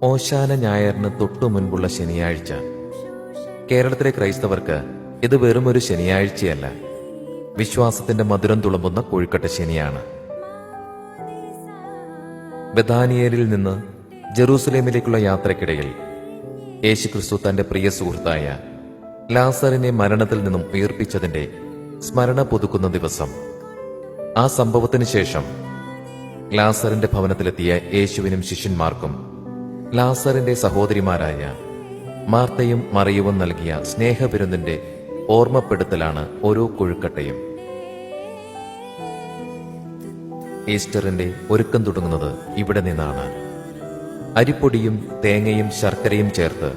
ഓശാന ഞായറിന് തൊട്ടു മുൻപുള്ള ശനിയാഴ്ച. കേരളത്തിലെ ക്രൈസ്തവർക്ക് ഇത് വെറുമൊരു ശനിയാഴ്ചയല്ല, വിശ്വാസത്തിന്റെ മധുരം തുളുമ്പുന്ന കൊഴുക്കട്ട ശനിയാണ്. ബഥാനിയേലിൽ നിന്ന് ജെറൂസലേമിലേക്കുള്ള യാത്രക്കിടയിൽ യേശുക്രിസ്തു തന്റെ പ്രിയ സുഹൃത്തായ ലാസറിനെ മരണത്തിൽ നിന്നും ഉയർപ്പിച്ചതിന്റെ സ്മരണ പുതുക്കുന്ന ദിവസം. ആ സംഭവത്തിന് ശേഷം ലാസറിന്റെ ഭവനത്തിലെത്തിയ യേശുവിനും ശിഷ്യന്മാർക്കും ലാസറിന്റെ സഹോദരിമാരായ മാർത്തയും മറിയവും നൽകിയ സ്നേഹവിരുന്നിന്റെ ഓർമ്മപ്പെടുത്തലാണ് ഓരോ കൊഴുക്കട്ടയും. ഈസ്റ്ററിന്റെ ഒരുക്കം തുടങ്ങുന്നത് ഇവിടെ നിന്നാണ്. അരിപ്പൊടിയും തേങ്ങയും ശർക്കരയും ചേർത്ത്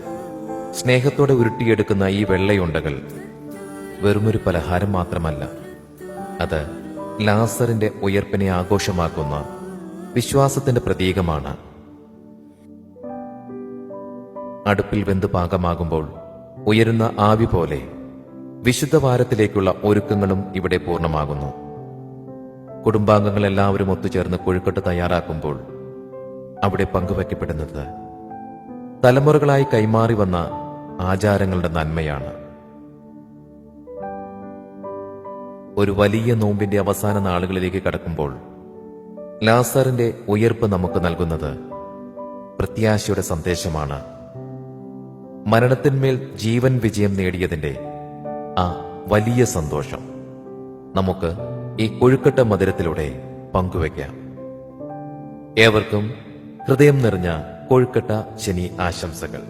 സ്നേഹത്തോടെ ഉരുട്ടിയെടുക്കുന്ന ഈ വെള്ളയുണ്ടകൾ വെറുമൊരു പലഹാരം മാത്രമല്ല, അത് ലാസറിന്റെ ഉയർപ്പിനെ ആഘോഷമാക്കുന്ന വിശ്വാസത്തിന്റെ പ്രതീകമാണ്. അടുപ്പിൽ വെന്ത് പാകമാകുമ്പോൾ ഉയരുന്ന ആവി പോലെ വിശുദ്ധ വാരത്തിലേക്കുള്ള ഒരുക്കങ്ങളും ഇവിടെ പൂർണ്ണമാകുന്നു. കുടുംബാംഗങ്ങൾ എല്ലാവരും ഒത്തുചേർന്ന് കൊഴുക്കട്ട തയ്യാറാക്കുമ്പോൾ അവിടെ പങ്കുവയ്ക്കപ്പെടുന്നത് തലമുറകളായി കൈമാറി വന്ന ആചാരങ്ങളുടെ നന്മയാണ്. ഒരു വലിയ നോമ്പിന്റെ അവസാന നാളുകളിലേക്ക് കടക്കുമ്പോൾ ലാസറിന്റെ ഉയർപ്പ് നമുക്ക് നൽകുന്നത് പ്രത്യാശയുടെ സന്ദേശമാണ്. മരണത്തിന്മേൽ ജീവൻ വിജയം നേടിയതിന്റെ ആ വലിയ സന്തോഷം നമുക്ക് ഈ കൊഴുക്കട്ട മധുരത്തിലൂടെ പങ്കുവയ്ക്കാം. ഏവർക്കും ഹൃദയം നിറഞ്ഞ കൊഴുക്കട്ട ശനി ആശംസകൾ.